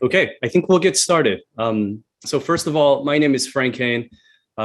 Okay, I think we'll get started. So first of all, my name is Frank Kane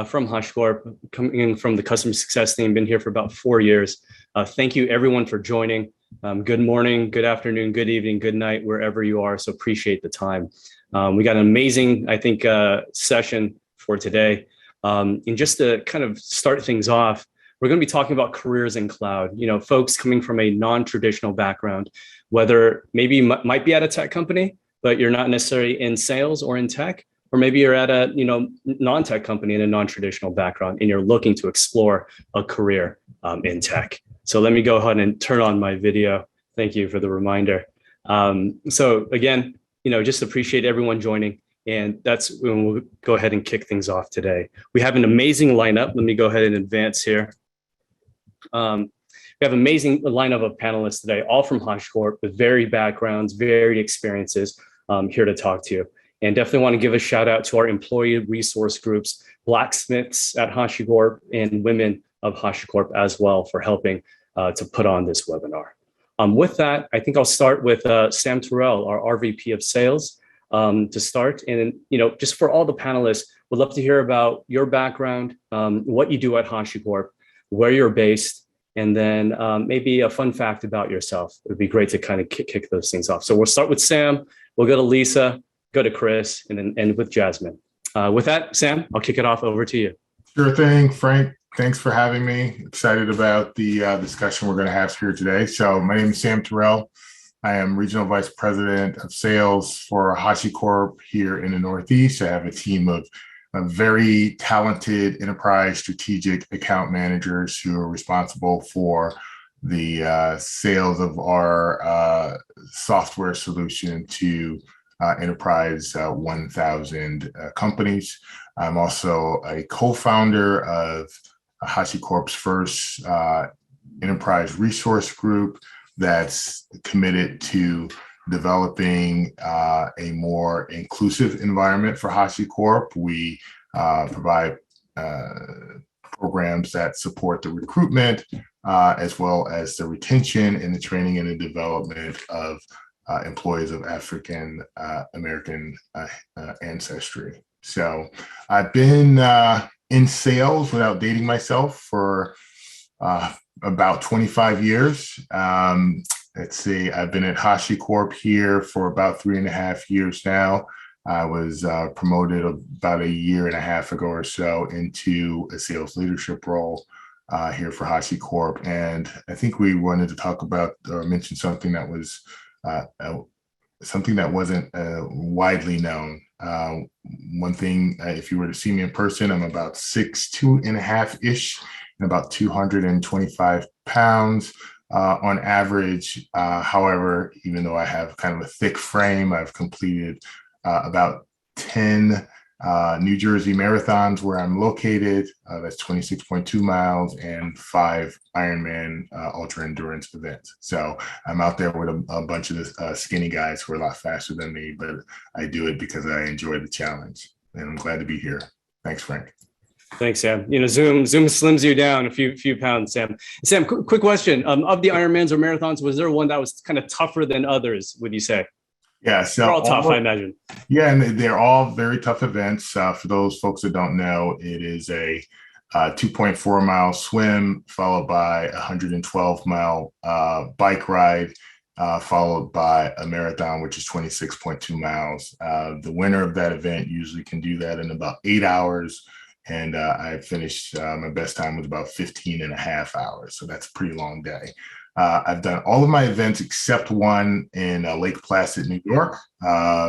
from HashiCorp, coming in from the customer success team, been here for about 4 years. Thank you everyone for joining. Good morning, good afternoon, good evening, good night, wherever you are. So appreciate the time. We got an amazing, I think, session for today. And just to kind of start things off, we're going to be talking about careers in cloud. You know, folks coming from a non-traditional background, whether maybe you might be at a tech company, but you're not necessarily in sales or in tech, or maybe you're at a non-tech company in a non-traditional background, and you're looking to explore a career in tech. So let me go ahead and turn on my video. Thank you for the reminder. So again, just appreciate everyone joining. And that's when we'll go ahead and kick things off today. We have an amazing lineup. Let me go ahead and advance here. We have an amazing lineup of panelists today, all from HashiCorp with varied backgrounds, varied experiences here to talk to you. And definitely want to give a shout out to our employee resource groups, blacksmiths at HashiCorp and women of HashiCorp as well for helping to put on this webinar. With that, I think I'll start with Sam Terrell, our RVP of Sales, to start. And just for all the panelists, would love to hear about your background, what you do at HashiCorp, where you're based, and then maybe a fun fact about yourself. It would be great to kind of kick those things off. So we'll start with Sam, we'll go to Lisa, go to Chris, and then end with Jasmine. With that, Sam, I'll kick it off over to you. Sure thing, Frank. Thanks for having me. Excited about the discussion we're going to have here today. So my name is Sam Terrell. I am Regional Vice President of Sales for HashiCorp here in the Northeast. I have a team of very talented enterprise strategic account managers who are responsible for the sales of our software solution to enterprise 1,000 companies. I'm also a co-founder of HashiCorp's first enterprise resource group that's committed to developing a more inclusive environment for HashiCorp. We provide programs that support the recruitment as well as the retention and the training and the development of employees of African American ancestry. So I've been in sales without dating myself for about 25 years. Let's see, I've been at HashiCorp here for about 3.5 years now. I was promoted about 1.5 years ago or so into a sales leadership role here for HashiCorp. And I think we wanted to talk about or mention something that was something that wasn't widely known. One thing, if you were to see me in person, I'm about 6'2.5" and about 225 pounds on average. However, even though I have kind of a thick frame, I've completed about 10 New Jersey marathons where I'm located. That's 26.2 miles and 5 Ironman ultra endurance events. So I'm out there with a bunch of skinny guys who are a lot faster than me, but I do it because I enjoy the challenge, and I'm glad to be here. Thanks, Frank. Thanks, Sam. Zoom slims you down a few pounds, Sam. Sam, quick question. Of the Ironmans or marathons, was there one that was kind of tougher than others, would you say? Yeah, so they're all tough, I imagine. Yeah, and they're all very tough events. For those folks that don't know, it is a 2.4-mile swim followed by a 112-mile bike ride, followed by a marathon, which is 26.2 miles. The winner of that event usually can do that in about 8 hours. And I finished, my best time was about 15.5 hours. So that's a pretty long day. I've done all of my events except one in Lake Placid, New York,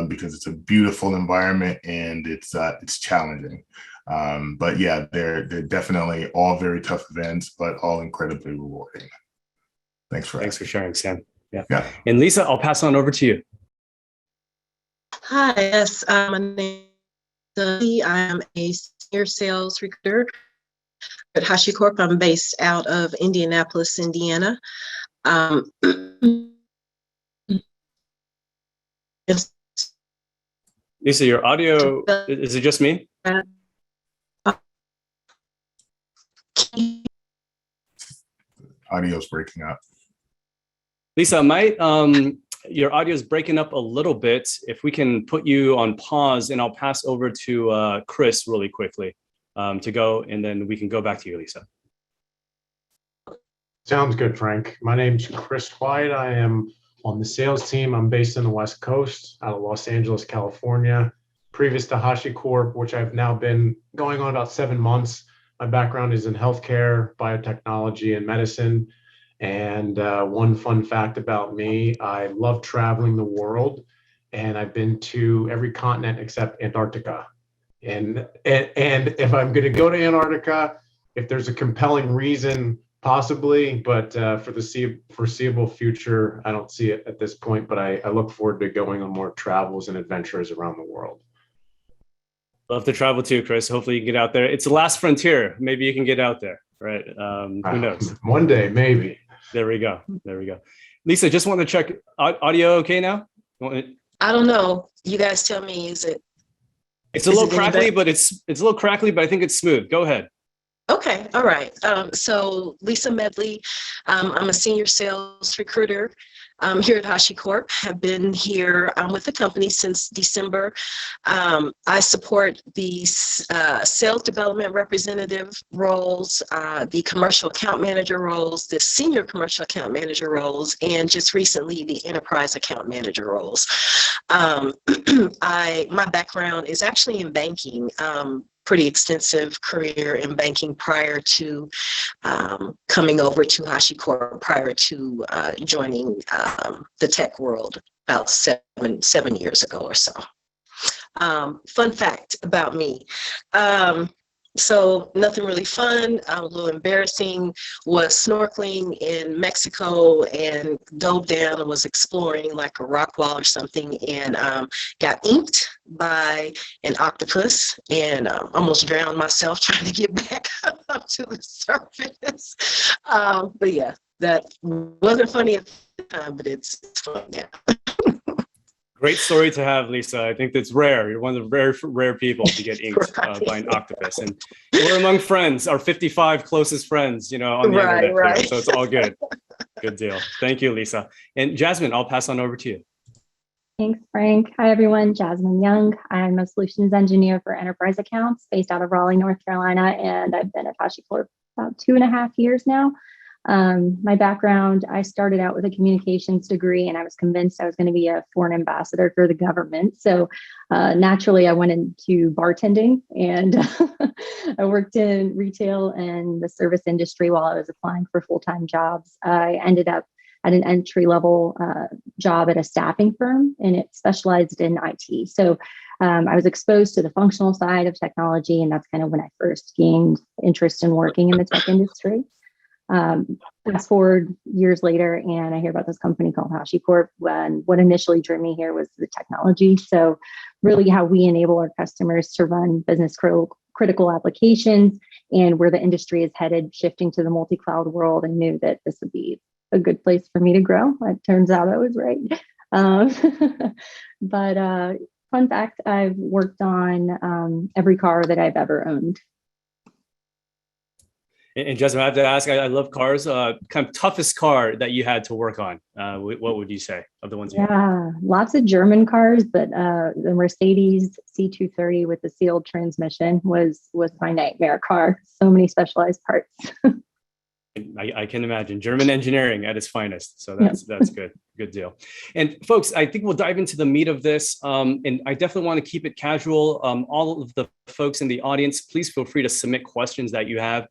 because it's a beautiful environment and it's challenging. But yeah, they're definitely all very tough events, but all incredibly rewarding. Thanks for sharing, Sam. Yeah. And Lisa, I'll pass on over to you. Hi, yes, my name is Lisa. I am a senior sales recruiter at HashiCorp. I'm based out of Indianapolis, Indiana. Lisa, your audio, is it just me? Audio's breaking up. Lisa, your audio is breaking up a little bit. If we can put you on pause, and I'll pass over to Chris really quickly to go, and then we can go back to you, Lisa. Sounds good, Frank. My name's Chris White. I am on the sales team. I'm based in the West Coast, out of Los Angeles, California. Previous to HashiCorp, which I've now been going on about 7 months, my background is in healthcare, biotechnology, and medicine. And one fun fact about me, I love traveling the world, and I've been to every continent except Antarctica. And if I'm going to go to Antarctica, if there's a compelling reason, possibly, but for the foreseeable future, I don't see it at this point, but I look forward to going on more travels and adventures around the world. Love to travel too, Chris. Hopefully you can get out there. It's the last frontier. Maybe you can get out there, right? Who knows? One day, maybe. There we go. There we go. Lisa, just want to check audio okay now? I don't know. You guys tell me, is it? It's a little crackly, but it's a little crackly, but I think it's smooth. Go ahead. Okay, all right. So Lisa Medley, I'm a senior sales recruiter here at HashiCorp. Have been here with the company since December. I support the sales development representative roles, the commercial account manager roles, the senior commercial account manager roles, and just recently the enterprise account manager roles. My background is actually in banking. Pretty extensive career in banking prior to coming over to HashiCorp, prior to joining the tech world about seven years ago or so. Fun fact about me. So nothing really fun, a little embarrassing, was snorkeling in Mexico and dove down and was exploring like a rock wall or something, and got inked by an octopus and almost drowned myself trying to get back up to the surface. But yeah, that wasn't funny at the time, but it's fun now. Great story to have, Lisa. I think that's rare. You're one of the very rare people to get inked by an octopus. And we're among friends, our 55 closest friends, on the internet. Right. Here, so it's all good. Good deal. Thank you, Lisa. And Jasmine, I'll pass on over to you. Thanks, Frank. Hi, everyone. Jasmine Young. I'm a solutions engineer for enterprise accounts based out of Raleigh, North Carolina, and I've been at HashiCorp about 2.5 years now. My background, I started out with a communications degree, and I was convinced I was going to be a foreign ambassador for the government. So naturally, I went into bartending, and I worked in retail and the service industry while I was applying for full-time jobs. I ended up at an entry-level job at a staffing firm, and it specialized in IT. So I was exposed to the functional side of technology, and that's kind of when I first gained interest in working in the tech industry. Fast forward years later, and I hear about this company called HashiCorp. When what initially drew me here was the technology. So really how we enable our customers to run business critical applications, and where the industry is headed, shifting to the multi-cloud world, and knew that this would be a good place for me to grow. It turns out I was right. But fun fact, I've worked on every car that I've ever owned. And Jasmine, I have to ask, I love cars. Kind of toughest car that you had to work on, what would you say of the ones you had? Lots of German cars, but the Mercedes C230 with the sealed transmission was my nightmare car. So many specialized parts. I can imagine. German engineering at its finest. So that's good. Good deal. And folks, I think we'll dive into the meat of this. And I definitely want to keep it casual. All of the folks in the audience, please feel free to submit questions that you have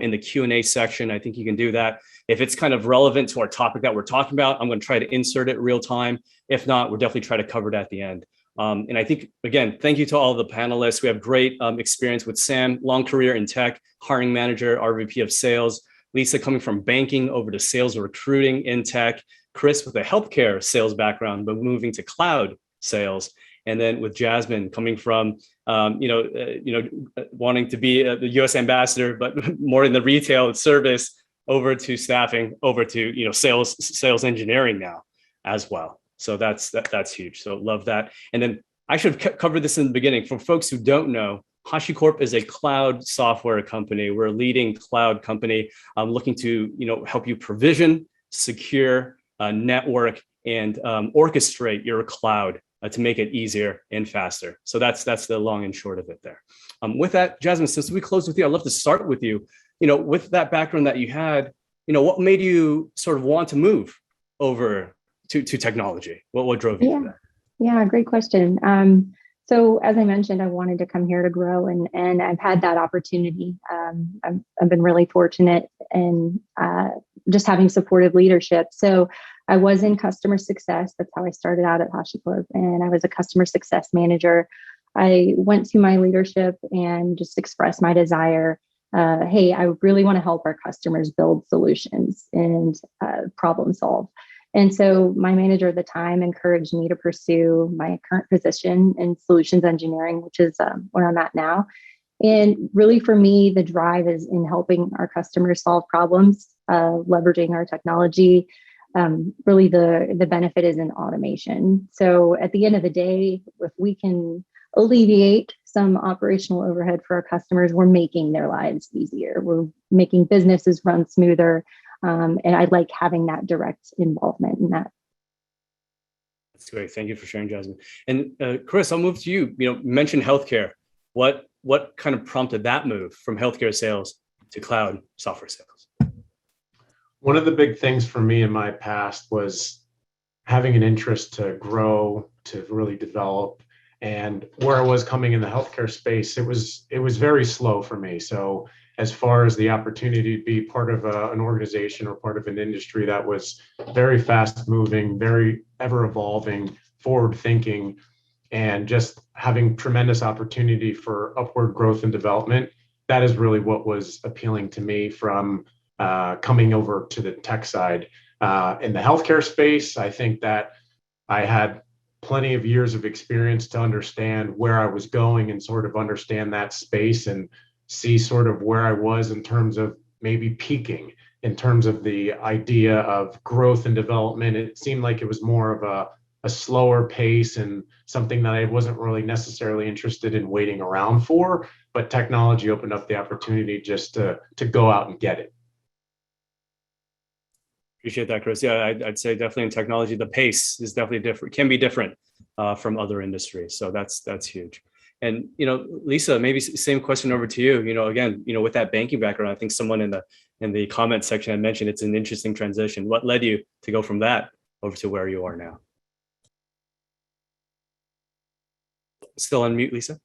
in the Q&A section. I think you can do that. If it's kind of relevant to our topic that we're talking about, I'm going to try to insert it real time. If not, we'll definitely try to cover it at the end. And I think, again, thank you to all the panelists. We have great experience with Sam, long career in tech, hiring manager, RVP of sales. Lisa coming from banking over to sales and recruiting in tech. Chris with a healthcare sales background, but moving to cloud sales. And then with Jasmine coming from, wanting to be the U.S. ambassador, but more in the retail service, over to staffing, over to sales engineering now as well. So that's huge. So love that. And then I should have covered this in the beginning. For folks who don't know, HashiCorp is a cloud software company. We're a leading cloud company looking to help you provision, secure, network, and orchestrate your cloud to make it easier and faster. So that's the long and short of it there. With that, Jasmine, since we closed with you, I'd love to start with you. With that background that you had, what made you sort of want to move over to technology? What drove you to that? Yeah, great question. So as I mentioned, I wanted to come here to grow, and I've had that opportunity. I've been really fortunate in just having supportive leadership. So I was in customer success. That's how I started out at HashiCorp, and I was a customer success manager. I went to my leadership and just expressed my desire. Hey, I really want to help our customers build solutions and problem solve. And so my manager at the time encouraged me to pursue my current position in solutions engineering, which is where I'm at now. And really for me, the drive is in helping our customers solve problems, leveraging our technology. Really the benefit is in automation. So at the end of the day, if we can alleviate some operational overhead for our customers, we're making their lives easier. We're making businesses run smoother. And I like having that direct involvement in that. That's great. Thank you for sharing, Jasmine. And Chris, I'll move to you. You mentioned healthcare. What kind of prompted that move from healthcare sales to cloud software sales? One of the big things for me in my past was having an interest to grow, to really develop. And where I was coming in the healthcare space, it was very slow for me. So as far as the opportunity to be part of an organization or part of an industry that was very fast moving, very ever evolving, forward thinking, and just having tremendous opportunity for upward growth and development, that is really what was appealing to me from coming over to the tech side. In the healthcare space, I think that I had plenty of years of experience to understand where I was going and sort of understand that space and see sort of where I was in terms of maybe peaking in terms of the idea of growth and development. It seemed like it was more of a slower pace and something that I wasn't really necessarily interested in waiting around for, but technology opened up the opportunity just to go out and get it. Appreciate that, Chris. Yeah, I'd say definitely in technology, the pace is definitely different, can be different from other industries. So that's huge. And, Lisa, maybe same question over to you. Again, with that banking background, I think someone in the comment section had mentioned it's an interesting transition. What led you to go from that over to where you are now? Still on mute, Lisa?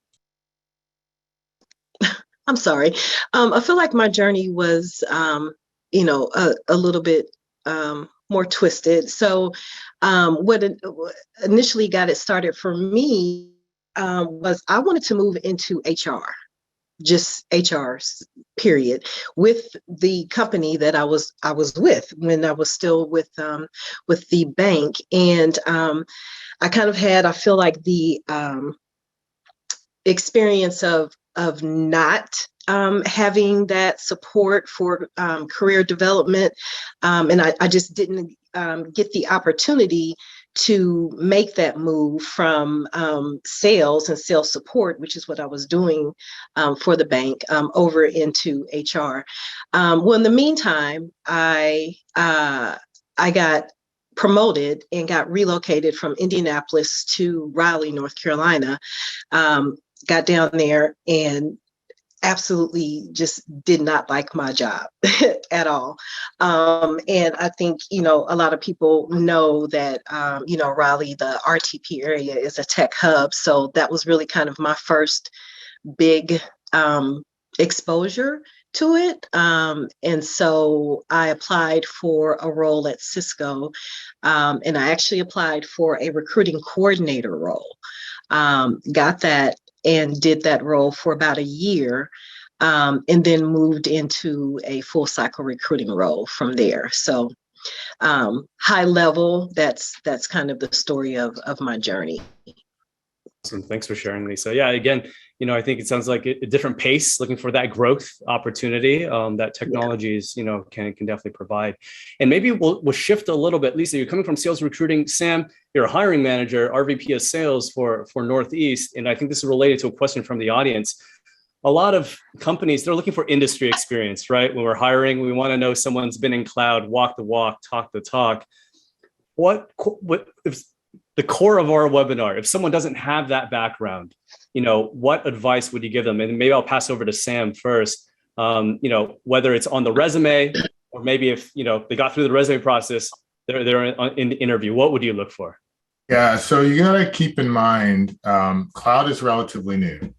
I'm sorry. I feel like my journey was, a little bit more twisted. So what initially got it started for me was I wanted to move into HR, just HR, period, with the company that I was with when I was still with the bank. And I kind of had, I feel like the experience of not having that support for career development. And I just didn't get the opportunity to make that move from sales and sales support, which is what I was doing for the bank, over into HR. Well, in the meantime, I got promoted and got relocated from Indianapolis to Raleigh, North Carolina. Got down there and absolutely just did not like my job at all. And I think, a lot of people know that, Raleigh, the RTP area is a tech hub. So that was really kind of my first big exposure to it. And so I applied for a role at Cisco, and I actually applied for a recruiting coordinator role. Got that and did that role for about a year, and then moved into a full cycle recruiting role from there. So high level, that's kind of the story of my journey. Awesome. Thanks for sharing, Lisa. Yeah, again, I think it sounds like a different pace, looking for that growth opportunity that technologies, can definitely provide. And maybe we'll shift a little bit. Lisa, you're coming from sales recruiting. Sam, you're a hiring manager, RVP of sales for Northeast. And I think this is related to a question from the audience. A lot of companies, they're looking for industry experience, right? When we're hiring, we want to know someone's been in cloud, walk the walk, talk the talk. what if the core of our webinar, if someone doesn't have that background, what advice would you give them? And maybe I'll pass over to Sam first. Whether it's on the resume or maybe if, they got through the resume process, they're in the interview, what would you look for? Yeah, so you got to keep in mind, cloud is relatively new.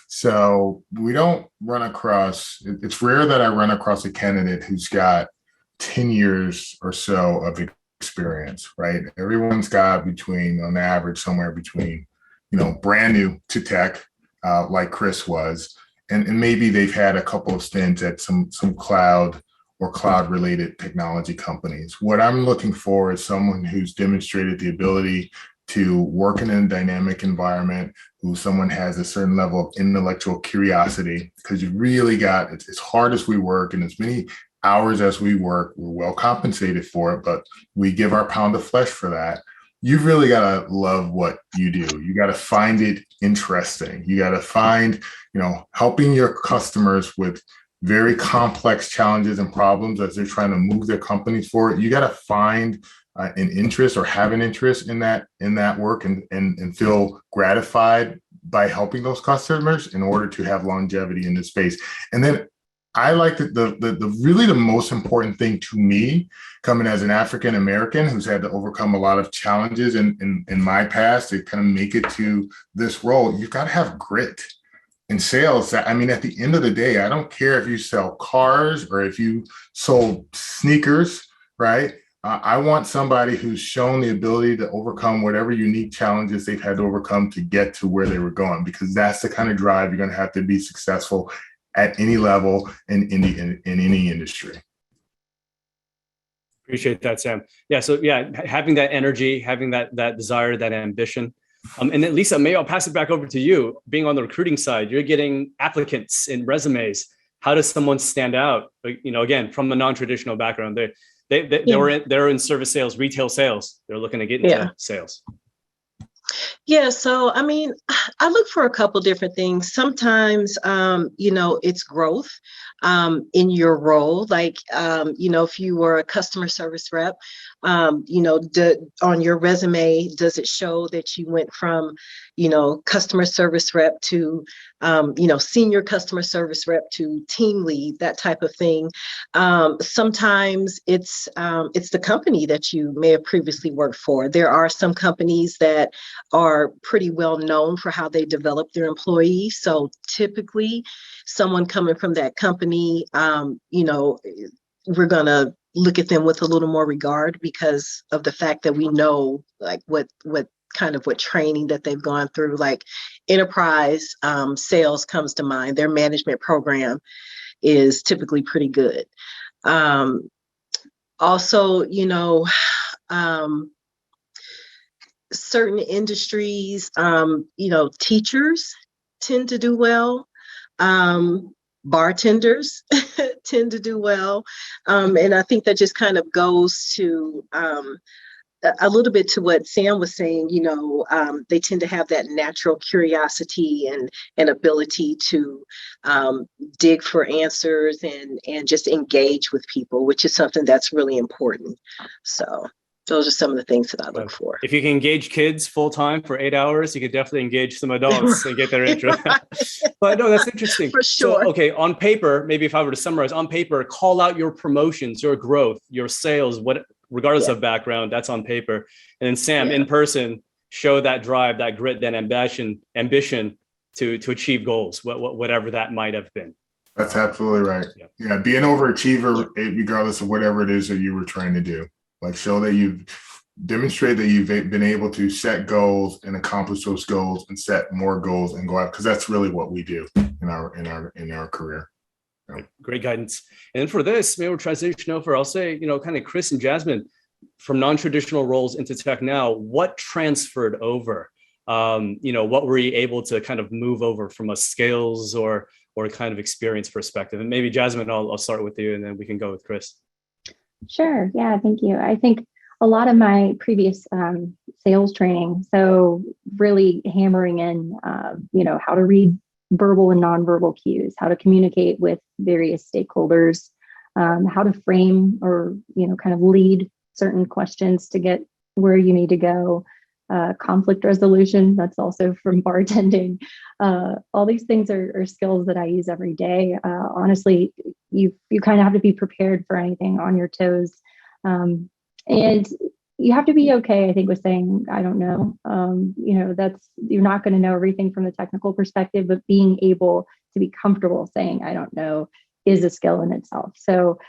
So we don't run across, it's rare that I run across a candidate who's got 10 years or so of experience, right? Everyone's got on average, somewhere between, brand new to tech, like Chris was, and maybe they've had a couple of stints at some cloud or cloud-related technology companies. What I'm looking for is someone who's demonstrated the ability to work in a dynamic environment, someone has a certain level of intellectual curiosity, because you really got, as hard as we work and as many hours as we work, we're well compensated for it, but we give our pound of flesh for that. You've really got to love what you do. You got to find it interesting. You got to find, helping your customers with very complex challenges and problems as they're trying to move their companies forward. You got to find an interest or have an interest in that work and feel gratified by helping those customers in order to have longevity in this space. And then I like the most important thing to me, coming as an African American who's had to overcome a lot of challenges in my past to kind of make it to this role, you've got to have grit. In sales, I mean, at the end of the day, I don't care if you sell cars or if you sold sneakers, right? I want somebody who's shown the ability to overcome whatever unique challenges they've had to overcome to get to where they were going, because that's the kind of drive you're going to have to be successful at any level in any industry. Appreciate that, Sam. Yeah, so having that energy, having that desire, that ambition. And then Lisa, maybe I'll pass it back over to you. Being on the recruiting side, you're getting applicants and resumes. How does someone stand out? Again, from a non-traditional background, they're in service sales, retail sales. They're looking to get into sales. Yeah, so I mean, I look for a couple different things. Sometimes, it's growth in your role. Like, if you were a customer service rep, on your resume, does it show that you went from, customer service rep to, senior customer service rep to team lead, that type of thing. Sometimes it's the company that you may have previously worked for. There are some companies that are pretty well known for how they develop their employees. So typically someone coming from that company, we're going to look at them with a little more regard because of the fact that we know like what training that they've gone through. Like enterprise sales comes to mind. Their management program is typically pretty good. Also, certain industries, teachers tend to do well. Bartenders tend to do well. And I think that just kind of goes to a little bit to what Sam was saying, they tend to have that natural curiosity and ability to dig for answers and just engage with people, which is something that's really important. So those are some of the things that I look for. If you can engage kids full time for 8 hours, you could definitely engage some adults and get their interest. Right. But no, that's interesting. For sure. So, okay, on paper, maybe if I were to summarize, on paper, call out your promotions, your growth, your sales, regardless of background, that's on paper. And then Sam, in person, show that drive, that grit, that ambition to achieve goals, whatever that might have been. That's absolutely right. Yeah, be an overachiever, regardless of whatever it is that you were trying to do. Like show that you've demonstrated that you've been able to set goals and accomplish those goals and set more goals and go out, because that's really what we do in our career. Great guidance. And then for this, maybe we'll transition over, I'll say, kind of Chris and Jasmine, from non-traditional roles into tech now, what transferred over? What were you able to kind of move over from a skills or kind of experience perspective? And maybe Jasmine, I'll start with you and then we can go with Chris. Sure. Yeah, thank you. I think a lot of my previous sales training, so really hammering in, how to read verbal and nonverbal cues, how to communicate with various stakeholders, how to frame or, kind of lead certain questions to get where you need to go, conflict resolution, that's also from bartending. All these things are skills that I use every day. Honestly, you kind of have to be prepared for anything, on your toes. And you have to be okay, I think, with saying, I don't know. You're not going to know everything from the technical perspective, but being able to be comfortable saying, I don't know, is a skill in itself. So,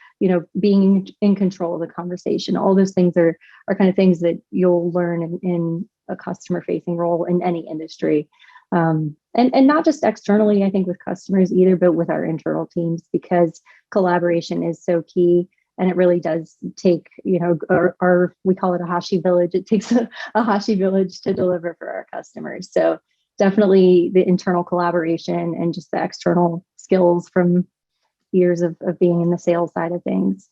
being in control of the conversation, all those things are kind of things that you'll learn in a customer facing role in any industry. And not just externally, I think, with customers either, but with our internal teams, because collaboration is so key. And it really does take, we call it a Hashi village. It takes a Hashi village to deliver for our customers. So definitely the internal collaboration and just the external skills from years of being in the sales side of things.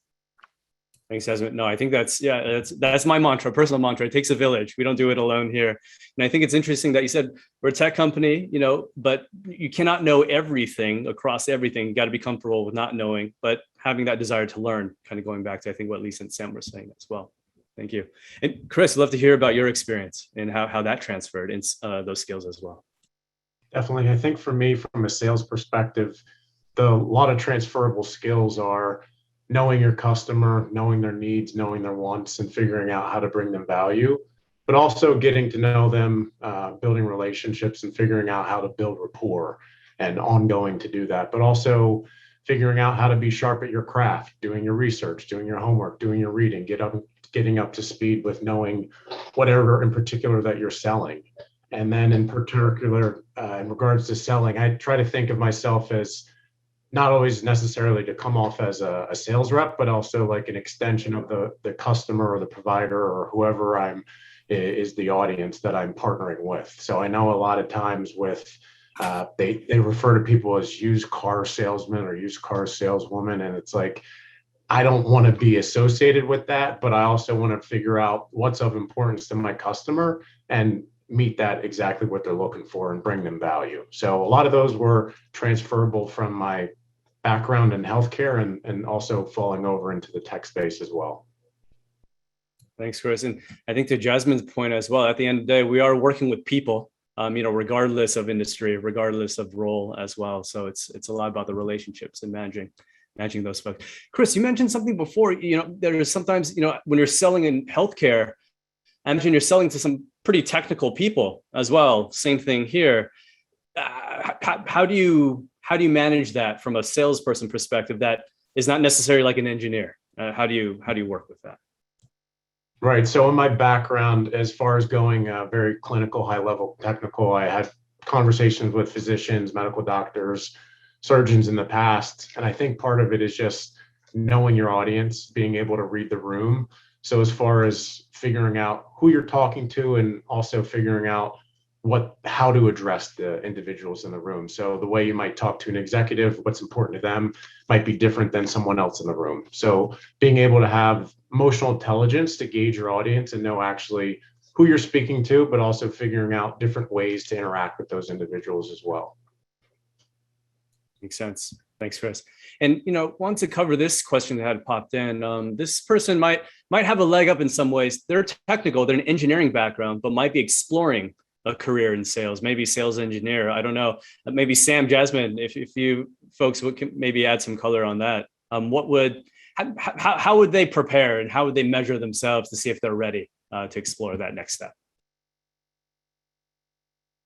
Thanks, Jasmine. No, I think that's my mantra, personal mantra. It takes a village. We don't do it alone here. And I think it's interesting that you said we're a tech company, but you cannot know everything across everything. You got to be comfortable with not knowing, but having that desire to learn, kind of going back to, I think, what Lisa and Sam were saying as well. Thank you. And Chris, I'd love to hear about your experience and how that transferred in those skills as well. Definitely. I think for me, from a sales perspective, a lot of transferable skills are knowing your customer, knowing their needs, knowing their wants, and figuring out how to bring them value, but also getting to know them, building relationships, and figuring out how to build rapport and ongoing to do that, but also figuring out how to be sharp at your craft, doing your research, doing your homework, doing your reading, getting up to speed with knowing whatever in particular that you're selling. And then in particular, in regards to selling, I try to think of myself as not always necessarily to come off as a sales rep, but also like an extension of the customer or the provider or whoever is the audience that I'm partnering with. So I know a lot of times with they refer to people as used car salesmen or used car saleswoman, and it's like, I don't want to be associated with that, but I also want to figure out what's of importance to my customer and meet that exactly what they're looking for and bring them value. So a lot of those were transferable from my background in healthcare and also falling over into the tech space as well. Thanks, Chris. And I think to Jasmine's point as well, at the end of the day, we are working with people, regardless of industry, regardless of role as well. So it's a lot about the relationships and managing those folks. Chris, you mentioned something before, there is sometimes, when you're selling in healthcare, I imagine you're selling to some pretty technical people as well. Same thing here. How do you manage that from a salesperson perspective that is not necessarily like an engineer? How do you work with that? Right. So in my background, as far as going very clinical, high level technical, I had conversations with physicians, medical doctors, surgeons in the past. And I think part of it is just knowing your audience, being able to read the room. So as far as figuring out who you're talking to and also figuring out how to address the individuals in the room. So the way you might talk to an executive, what's important to them might be different than someone else in the room. So being able to have emotional intelligence to gauge your audience and know actually who you're speaking to, but also figuring out different ways to interact with those individuals as well. Makes sense. Thanks, Chris. And, wanted to cover this question that had popped in. This person might have a leg up in some ways. They're technical, they're an engineering background, but might be exploring a career in sales, maybe sales engineer. I don't know. Maybe Sam, Jasmine, if you folks would maybe add some color on that. How would they prepare and how would they measure themselves to see if they're ready to explore that next step?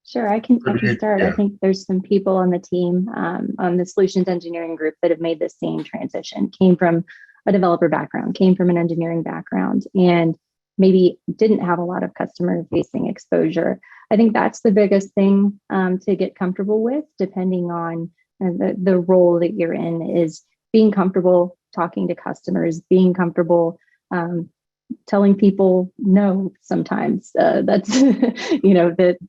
Sure, I can start. Yeah. I think there's some people on the team, on the solutions engineering group that have made the same transition, came from a developer background, came from an engineering background, and maybe didn't have a lot of customer facing exposure. I think that's the biggest thing to get comfortable with, depending on the role that you're in, is being comfortable talking to customers, being comfortable telling people no sometimes. That's,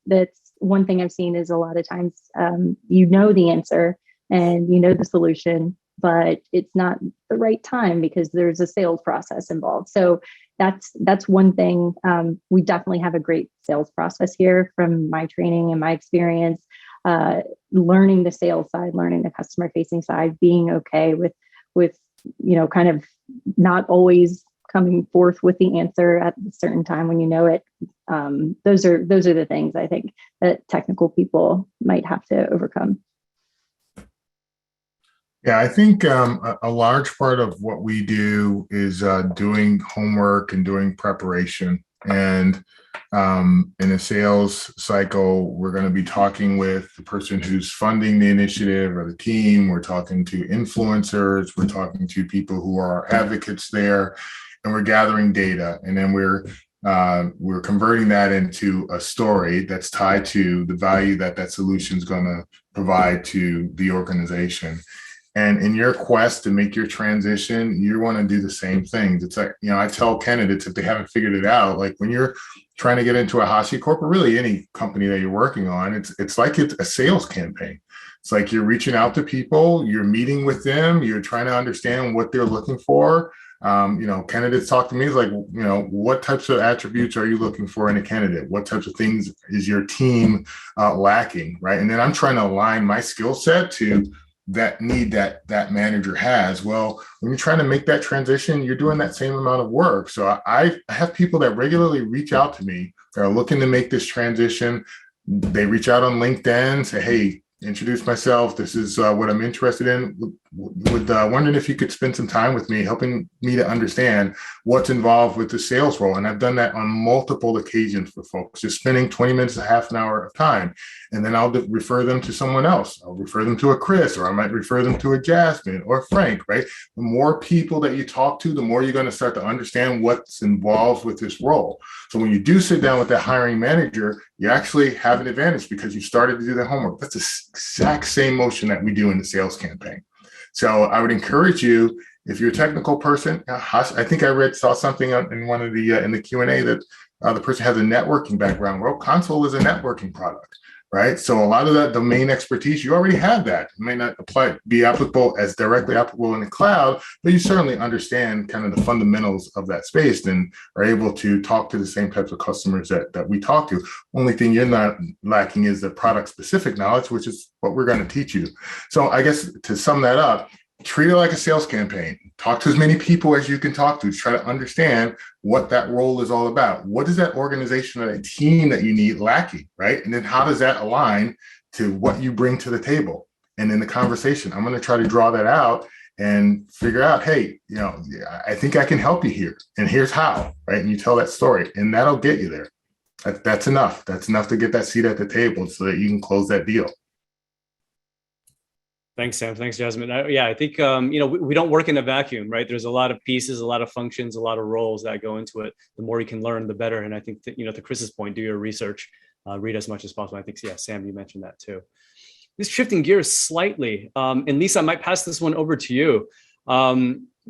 that's one thing I've seen is a lot of times, the answer and the solution, but it's not the right time because there's a sales process involved. So that's one thing. We definitely have a great sales process here from my training and my experience, learning the sales side, learning the customer facing side, being okay with kind of not always coming forth with the answer at a certain time when you know it. Those are the things I think that technical people might have to overcome. Yeah, I think a large part of what we do is doing homework and doing preparation. And in a sales cycle, we're going to be talking with the person who's funding the initiative or the team. We're talking to influencers. We're talking to people who are advocates there, and we're gathering data. And then we're converting that into a story that's tied to the value that that solution is going to provide to the organization. And in your quest to make your transition, you want to do the same things. It's like, I tell candidates, if they haven't figured it out, like when you're trying to get into a HashiCorp or really any company that you're working on, it's like it's a sales campaign. It's like you're reaching out to people, you're meeting with them, you're trying to understand what they're looking for. Candidates talk to me, it's like, what types of attributes are you looking for in a candidate? What types of things is your team lacking, right? And then I'm trying to align my skill set to that need that manager has. Well, when you're trying to make that transition, you're doing that same amount of work. So I have people that regularly reach out to me that are looking to make this transition. They reach out on LinkedIn, say, hey, introduce myself. This is what I'm interested in. Wondering if you could spend some time with me, helping me to understand what's involved with the sales role. And I've done that on multiple occasions for folks, just spending 20 minutes to half an hour of time. And then I'll refer them to someone else. I'll refer them to a Chris, or I might refer them to a Jasmine or Frank, right? The more people that you talk to, the more you're going to start to understand what's involved with this role. So when you do sit down with that hiring manager, you actually have an advantage because you started to do the homework. That's the exact same motion that we do in the sales campaign. So I would encourage you, if you're a technical person, I think I saw something in one of the in the Q&A that the person has a networking background. Well, Consul is a networking product, right? So a lot of that domain expertise, you already have that. It may not be applicable as directly applicable in the cloud, but you certainly understand kind of the fundamentals of that space and are able to talk to the same types of customers that we talk to. Only thing you're not lacking is the product specific knowledge, which is what we're going to teach you. So I guess to sum that up, treat it like a sales campaign. Talk to as many people as you can talk to try to understand what that role is all about. What is that organization or that team that you need lacking, right? And then how does that align to what you bring to the table? And in the conversation, I'm going to try to draw that out and figure out, hey, I think I can help you here. And here's how, right? And you tell that story and that'll get you there. That's enough. That's enough to get that seat at the table so that you can close that deal. Thanks, Sam. Thanks, Jasmine. I think, we don't work in a vacuum, right? There's a lot of pieces, a lot of functions, a lot of roles that go into it. The more you can learn, the better. And I think that, to Chris's point, do your research, read as much as possible. I think, Sam, you mentioned that too. Just shifting gears slightly. And Lisa, I might pass this one over to you.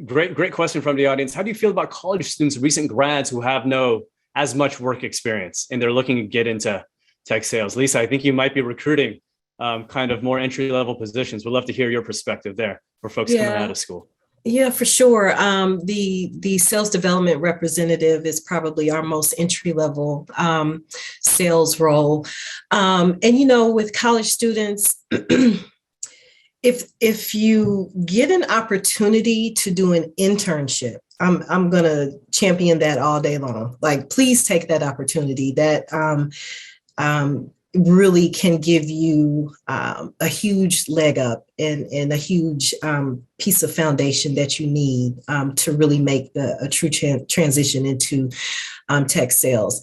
Great question from the audience. How do you feel about college students, recent grads who have no as much work experience and they're looking to get into tech sales? Lisa, I think you might be recruiting kind of more entry-level positions. We'd love to hear your perspective there for folks coming out of school. Yeah, for sure. The sales development representative is probably our most entry-level sales role. And with college students, if you get an opportunity to do an internship, I'm going to champion that all day long. Like, please take that opportunity. That really can give you a huge leg up and a huge piece of foundation that you need to really make a true transition into tech sales.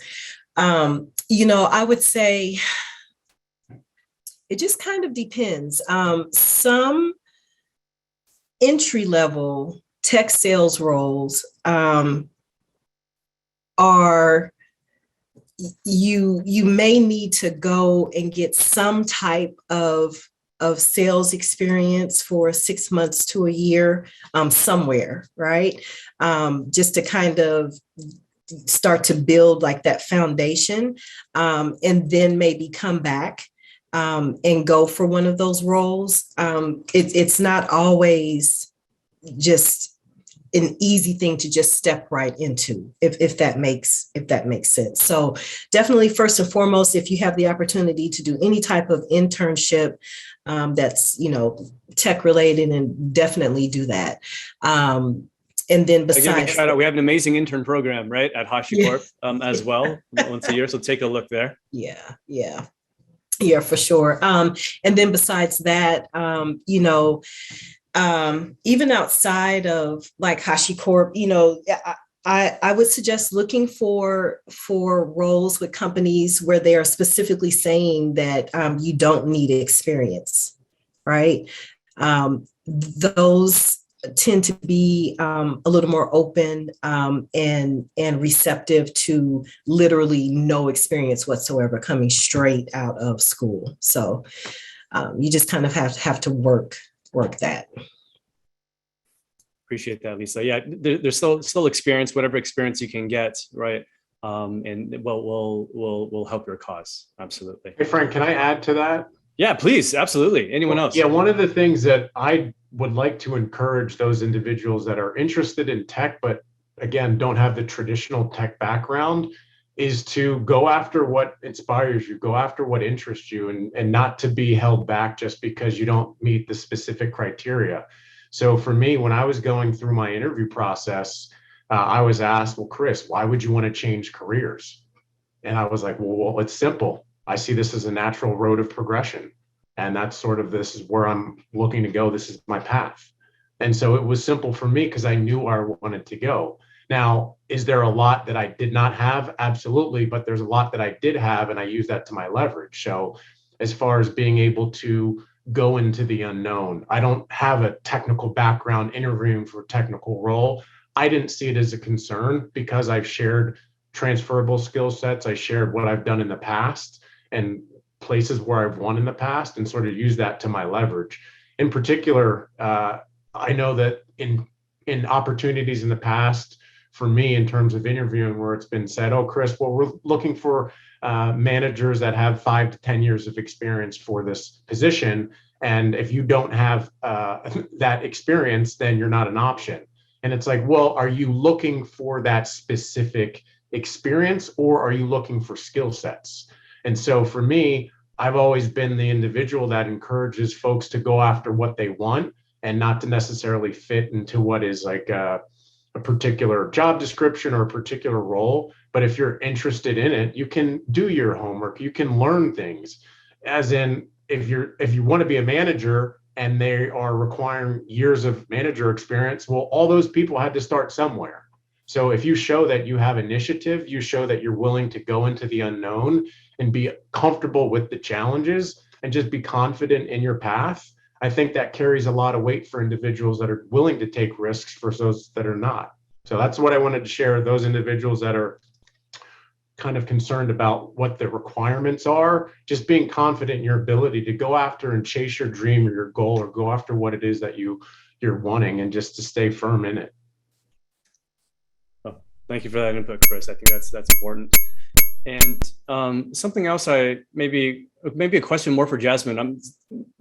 I would say it just kind of depends. Some entry-level tech sales roles are you may need to go and get some type of sales experience for 6 months to a year somewhere, right? Just to kind of start to build like that foundation, and then maybe come back and go for one of those roles. It's not always just an easy thing to just step right into, if that makes sense. So definitely, first and foremost, if you have the opportunity to do any type of internship that's tech related, and definitely do that. And then I'll give you a besides, shout out. We have an amazing intern program, right, at HashiCorp as well, once a year. So take a look there. Yeah, for sure. And then besides that, even outside of like HashiCorp, I would suggest looking for roles with companies where they are specifically saying that you don't need experience, right? Those tend to be a little more open and receptive to literally no experience whatsoever coming straight out of school. So you just kind of have to work that. Appreciate that, Lisa. Yeah, there's still experience, whatever experience you can get, right? And will help your cause. Absolutely. Hey, Frank, can I add to that? Yeah, please. Absolutely. Anyone else? Yeah, one of the things that I would like to encourage those individuals that are interested in tech, but again, don't have the traditional tech background, is to go after what inspires you, go after what interests you, and not to be held back just because you don't meet the specific criteria. So for me, when I was going through my interview process, I was asked, well, Chris, why would you want to change careers? And I was like, well, it's simple. I see this as a natural road of progression. And that's sort of, this is where I'm looking to go. This is my path. And so it was simple for me because I knew where I wanted to go. Now, is there a lot that I did not have? Absolutely. But there's a lot that I did have, and I use that to my leverage. So as far as being able to go into the unknown, I don't have a technical background interviewing for a technical role. I didn't see it as a concern because I've shared transferable skill sets. I shared what I've done in the past and places where I've won in the past, and sort of use that to my leverage. In particular, I know that in opportunities in the past, for me, in terms of interviewing, where it's been said, oh, Chris, well, we're looking for managers that have 5 to 10 years of experience for this position. And if you don't have that experience, then you're not an option. And it's like, well, are you looking for that specific experience, or are you looking for skill sets? And so for me, I've always been the individual that encourages folks to go after what they want and not to necessarily fit into what is like a particular job description or a particular role. But if you're interested in it, you can do your homework, you can learn things. As in, if you want to be a manager and they are requiring years of manager experience, well, all those people had to start somewhere. So if you show that you have initiative, you show that you're willing to go into the unknown and be comfortable with the challenges and just be confident in your path, I think that carries a lot of weight for individuals that are willing to take risks for those that are not. So that's what I wanted to share with those individuals that are kind of concerned about what the requirements are, just being confident in your ability to go after and chase your dream or your goal, or go after what it is that you're wanting, and just to stay firm in it. Thank you for that input, Chris. I think that's important. And something else, maybe a question more for Jasmine.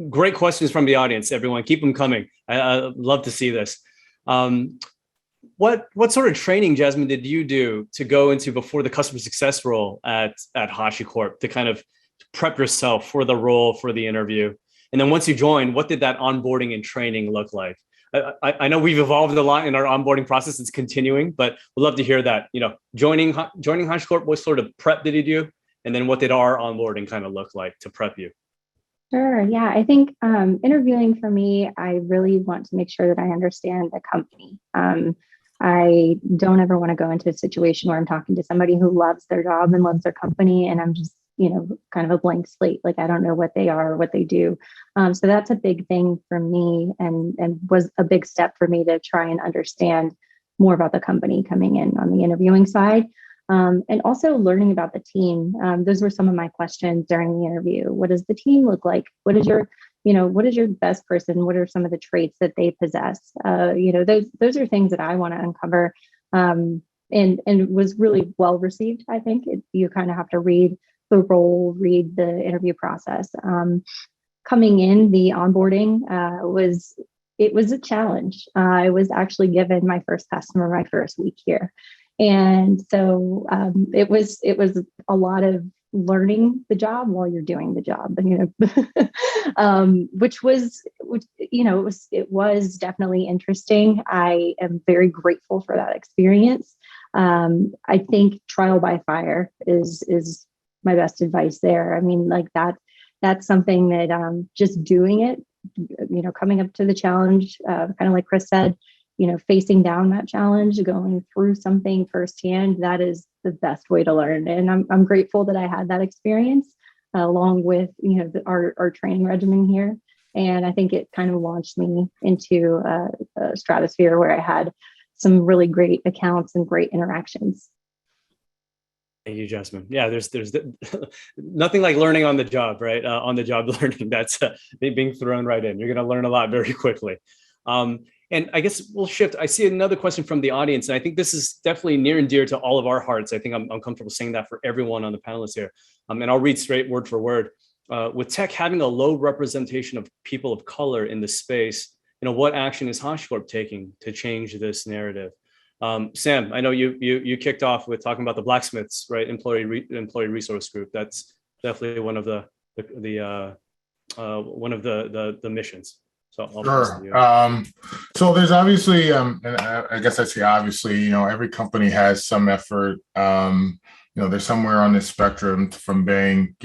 Great questions from the audience, everyone. Keep them coming. I love to see this. What sort of training, Jasmine, did you do to go into before the customer success role at HashiCorp to kind of prep yourself for the role, for the interview? And then once you joined, what did that onboarding and training look like? I know we've evolved a lot in our onboarding process. It's continuing, but we'd love to hear that. Joining HashiCorp, what sort of prep did you do? And then what did our onboarding kind of look like to prep you? Sure. Yeah, I think interviewing for me, I really want to make sure that I understand the company. I don't ever want to go into a situation where I'm talking to somebody who loves their job and loves their company, and I'm just kind of a blank slate. Like, I don't know what they are or what they do. So that's a big thing for me, and was a big step for me to try and understand more about the company coming in on the interviewing side. And also learning about the team. Those were some of my questions during the interview. What does the team look like? What is your best person? What are some of the traits that they possess? Those are things that I want to uncover. And was really well received. I think you kind of have to read the role, read the interview process. Coming in, the onboarding was a challenge. I was actually given my first customer my first week here. And so it was a lot of learning the job while you're doing the job, which it was definitely interesting. I am very grateful for that experience. I think trial by fire is my best advice there. I mean, like that's something that just doing it, coming up to the challenge, kind of like Chris said, facing down that challenge, going through something firsthand, that is the best way to learn. And I'm grateful that I had that experience along with, our training regimen here. And I think it kind of launched me into a stratosphere where I had some really great accounts and great interactions. Thank you, Jasmine. Yeah, there's nothing like learning on the job, right? On the job learning, that's being thrown right in. You're going to learn a lot very quickly. And I guess we'll shift. I see another question from the audience, and I think this is definitely near and dear to all of our hearts. I think I'm comfortable saying that for everyone on the panelists here. And I'll read straight word for word. With tech having a low representation of people of color in the space, what action is HashiCorp taking to change this narrative? Sam, I know you kicked off with talking about the blacksmiths, right? Employee resource group. That's definitely one of the missions. So I'll sure. So there's obviously, and I guess I say obviously, every company has some effort. They're somewhere on this spectrum from paying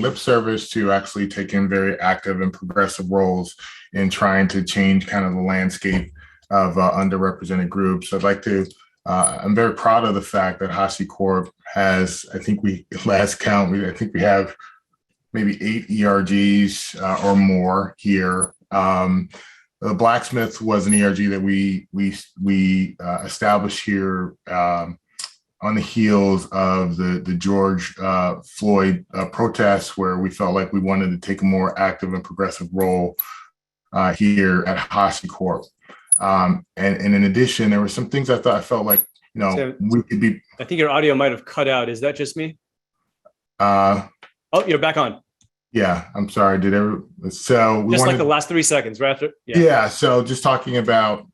lip service to actually taking very active and progressive roles in trying to change kind of the landscape of underrepresented groups. I'm very proud of the fact that HashiCorp has, I think we have maybe 8 ERGs or more here. The blacksmith was an ERG that we established here on the heels of the George Floyd protests, where we felt like we wanted to take a more active and progressive role here at HashiCorp. And in addition, there were some things I felt like, so, we could be. I think your audio might have cut out. Is that just me? Oh, you're back on. Yeah, I'm sorry. So we just like the last 3 seconds, right after. Yeah. So just talking about,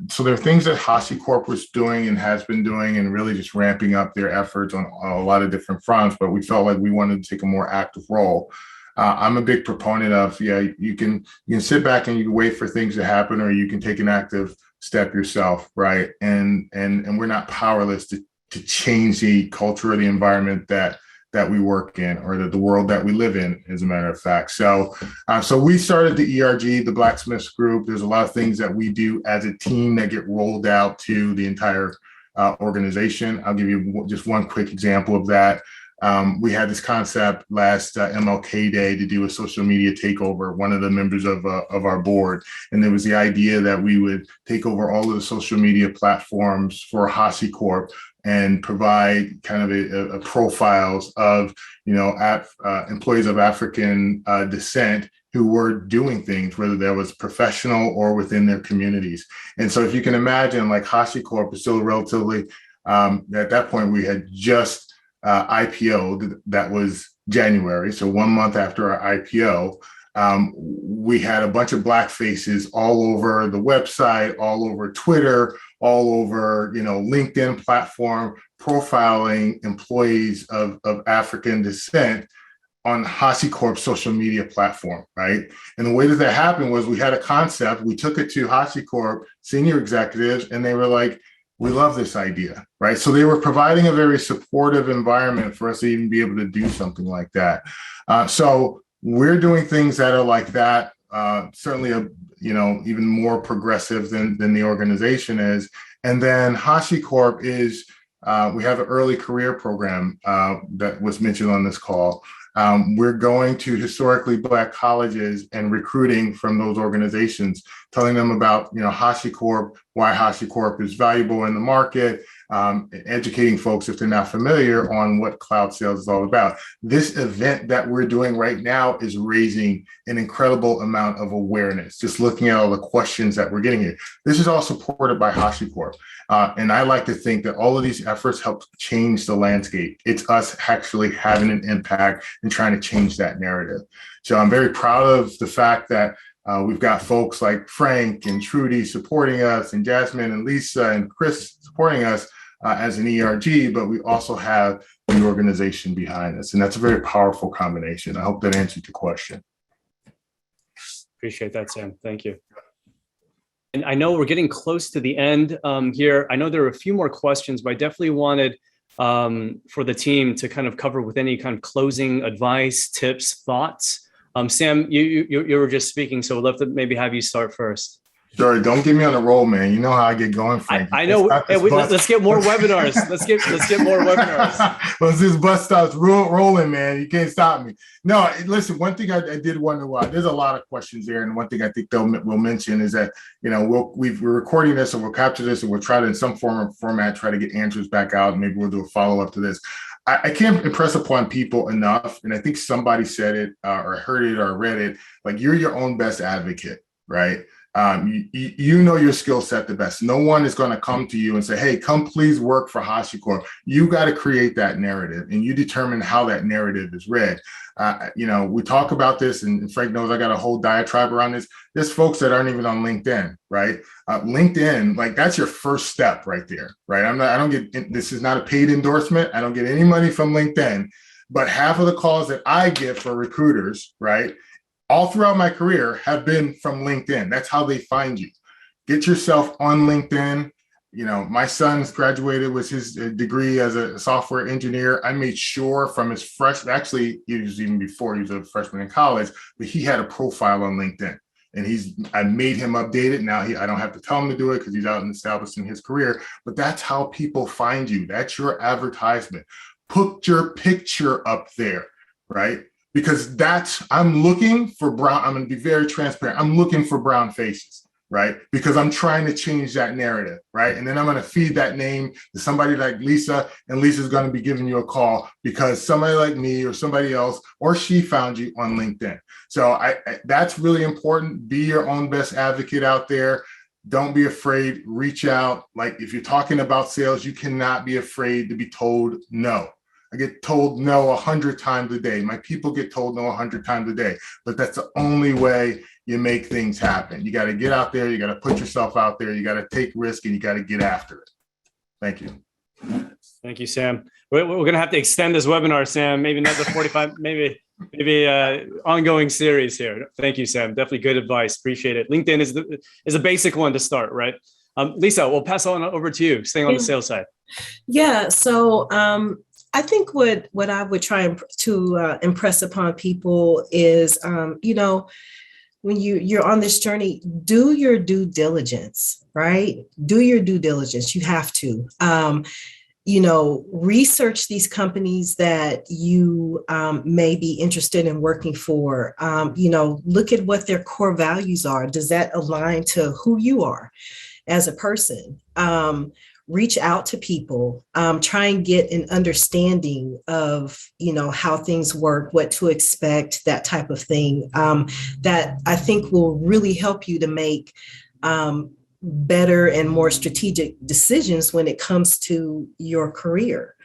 so there are things that HashiCorp was doing and has been doing and really just ramping up their efforts on a lot of different fronts, but we felt like we wanted to take a more active role. I'm a big proponent of, you can sit back and you can wait for things to happen, or you can take an active step yourself, right? And we're not powerless to change the culture or the environment that we work in, or the world that we live in, as a matter of fact. So we started the ERG, the Blacksmiths Group. There's a lot of things that we do as a team that get rolled out to the entire organization. I'll give you just one quick example of that. We had this concept last MLK Day to do a social media takeover, one of the members of our board. And there was the idea that we would take over all of the social media platforms for HashiCorp and provide kind of a profiles of, employees of African descent who were doing things, whether that was professional or within their communities. And so if you can imagine, like, HashiCorp is still relatively, at that point, we had just IPO'd. That was January. So 1 month after our IPO, we had a bunch of black faces all over the website, all over Twitter, all over, LinkedIn platform, profiling employees of African descent on HashiCorp's social media platform, right? And the way that happened was we had a concept, we took it to HashiCorp senior executives, and they were like, we love this idea, right? So they were providing a very supportive environment for us to even be able to do something like that. So we're doing things that are like that, certainly, even more progressive than the organization is. And then HashiCorp is, we have an early career program that was mentioned on this call. We're going to historically Black colleges and recruiting from those organizations, telling them about, HashiCorp, why HashiCorp is valuable in the market, educating folks, if they're not familiar, on what cloud sales is all about. This event that we're doing right now is raising an incredible amount of awareness, just looking at all the questions that we're getting here. This is all supported by HashiCorp. And I like to think that all of these efforts help change the landscape. It's us actually having an impact and trying to change that narrative. So I'm very proud of the fact that we've got folks like Frank and Trudy supporting us, and Jasmine and Lisa and Chris supporting us as an ERG, but we also have the organization behind us. And that's a very powerful combination. I hope that answered your question. Appreciate that, Sam. Thank you. And I know we're getting close to the end here. I know there are a few more questions, but I definitely wanted for the team to kind of cover with any kind of closing advice, tips, thoughts. Sam, you were just speaking, so we'd love to maybe have you start first. Sure, don't get me on the roll, man. You know how I get going, Frank. I know. Hey, let's get more webinars. Let's get more webinars. Once this bus starts rolling, man, you can't stop me. No, listen. One thing I did wonder there's a lot of questions there, and one thing I think we'll mention is that we're recording this, and we'll capture this, and we'll try to in some format try to get answers back out. Maybe we'll do a follow up to this. I can't impress upon people enough, and I think somebody said it or heard it or read it. Like, you're your own best advocate, right? You know your skill set the best. No one is going to come to you and say, hey, come please work for HashiCorp. You got to create that narrative, and you determine how that narrative is read. We talk about this, and Frank knows I got a whole diatribe around this. There's folks that aren't even on LinkedIn, right? LinkedIn, like, that's your first step right there, right? This is not a paid endorsement. I don't get any money from LinkedIn, but half of the calls that I get for recruiters, right, all throughout my career have been from LinkedIn. That's how they find you. Get yourself on LinkedIn. My son's graduated with his degree as a software engineer. I made sure from his actually, he was even before he was a freshman in college, but he had a profile on LinkedIn. And I made him update it. Now I don't have to tell him to do it because he's out and established in his career, but that's how people find you. That's your advertisement. Put your picture up there, right? Because I'm looking for brown. I'm going to be very transparent. I'm looking for brown faces, right? Because I'm trying to change that narrative, right? And then I'm going to feed that name to somebody like Lisa, and Lisa's going to be giving you a call because somebody like me or somebody else, or she found you on LinkedIn. So that's really important. Be your own best advocate out there. Don't be afraid. Reach out. Like, if you're talking about sales, you cannot be afraid to be told no. I get told no 100 times a day. My people get told no 100 times a day, but that's the only way you make things happen. You got to get out there. You got to put yourself out there. You got to take risk, and you got to get after it. Thank you. Thank you, Sam. We're going to have to extend this webinar, Sam. Maybe not the 45, maybe ongoing series here. Thank you, Sam. Definitely good advice. Appreciate it. LinkedIn is a basic one to start, right? Lisa, we'll pass on over to you, staying on the sales side. Yeah. So, I think what I would try to impress upon people is, when you're on this journey, do your due diligence, right? Do your due diligence. You have to, research these companies that you may be interested in working for. Look at what their core values are. Does that align to who you are as a person? Reach out to people, try and get an understanding of, how things work, what to expect, that type of thing, that I think will really help you to make better and more strategic decisions when it comes to your career.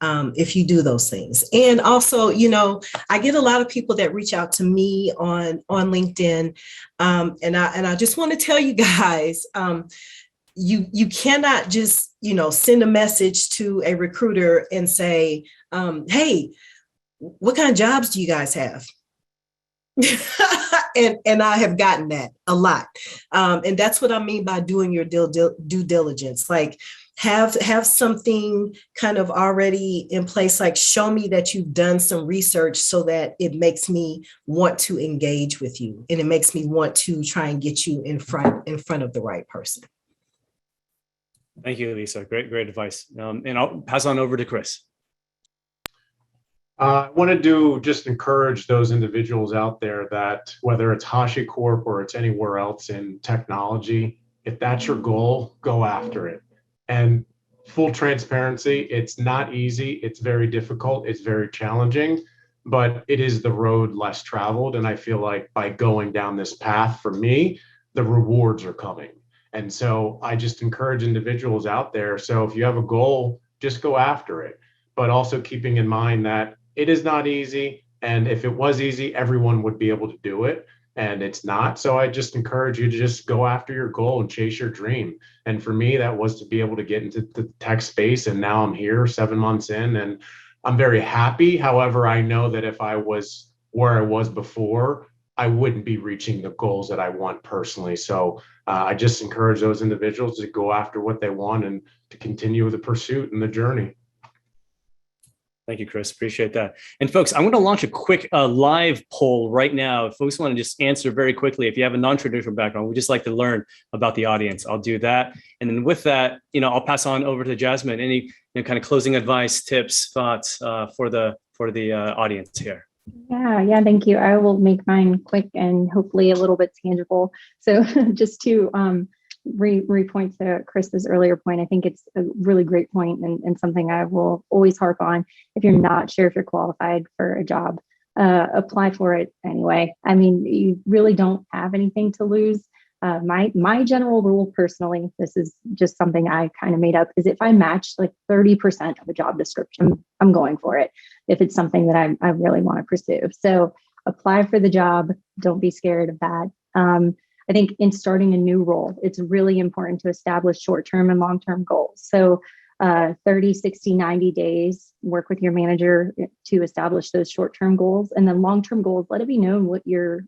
If you do those things. And also, I get a lot of people that reach out to me on LinkedIn. And I just want to tell you guys, you cannot just, send a message to a recruiter and say, hey, what kind of jobs do you guys have? and I have gotten that a lot. And that's what I mean by doing your due diligence. Like, have something kind of already in place, like show me that you've done some research so that it makes me want to engage with you. And it makes me want to try and get you in front of the right person. Thank you, Lisa. Great advice. And I'll pass on over to Chris. I wanted to just encourage those individuals out there that whether it's HashiCorp or it's anywhere else in technology, if that's your goal, go after it. And full transparency, it's not easy. It's very difficult. It's very challenging, but it is the road less traveled. And I feel like by going down this path, for me, the rewards are coming. And so I just encourage individuals out there. So if you have a goal, just go after it, but also keeping in mind that it is not easy. And if it was easy, everyone would be able to do it. And it's not. So I just encourage you to just go after your goal and chase your dream. And for me, that was to be able to get into the tech space. And now I'm here 7 months in, and I'm very happy. However, I know that if I was where I was before, I wouldn't be reaching the goals that I want personally. So I just encourage those individuals to go after what they want and to continue the pursuit and the journey. Thank you, Chris. Appreciate that. And folks, I'm going to launch a quick live poll right now. If folks want to just answer very quickly, if you have a non-traditional background, we just like to learn about the audience. I'll do that. And then with that, I'll pass on over to Jasmine. Any kind of closing advice, tips, thoughts for the audience here? Yeah, thank you. I will make mine quick and hopefully a little bit tangible. So just to re-point to Chris's earlier point, I think it's a really great point and something I will always harp on. If you're not sure if you're qualified for a job, apply for it anyway. I mean, you really don't have anything to lose. My general rule personally, this is just something I kind of made up, is if I match like 30% of a job description, I'm going for it. If it's something that I really want to pursue. So apply for the job. Don't be scared of that. I think in starting a new role, it's really important to establish short-term and long-term goals. So 30, 60, 90 days, work with your manager to establish those short-term goals. And then long-term goals, let it be known what you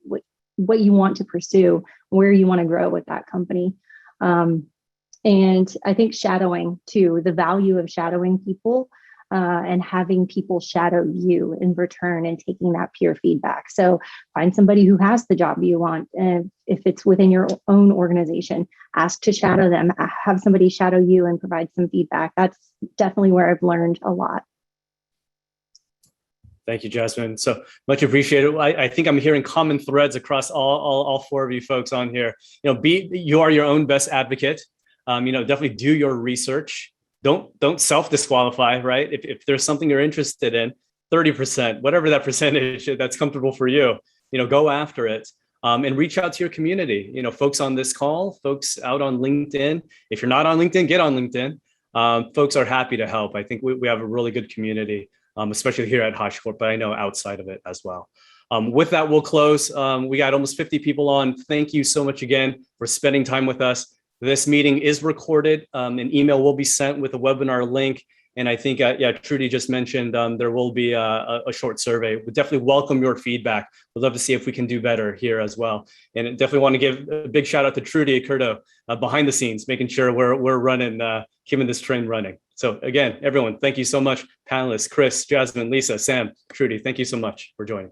want to pursue, where you want to grow with that company. And I think shadowing too, the value of shadowing people and having people shadow you in return and taking that peer feedback. So find somebody who has the job you want. And if it's within your own organization, ask to shadow them, have somebody shadow you and provide some feedback. That's definitely where I've learned a lot. Thank you, Jasmine. So much appreciated. I think I'm hearing common threads across all four of you folks on here. You are your own best advocate. Definitely do your research. Don't self-disqualify, right? If there's something you're interested in, 30%, whatever that percentage that's comfortable for you, go after it and reach out to your community. Folks on this call, folks out on LinkedIn. If you're not on LinkedIn, get on LinkedIn. Folks are happy to help. I think we have a really good community, especially here at HashiCorp, but I know outside of it as well. With that, we'll close. We got almost 50 people on. Thank you so much again for spending time with us. This meeting is recorded. An email will be sent with a webinar link. And I think, Trudy just mentioned there will be a short survey. We definitely welcome your feedback. We'd love to see if we can do better here as well. And I definitely want to give a big shout out to Trudy Curto behind the scenes, making sure we're running, keeping this train running. So again, everyone, thank you so much. Panelists, Chris, Jasmine, Lisa, Sam, Trudy, thank you so much for joining.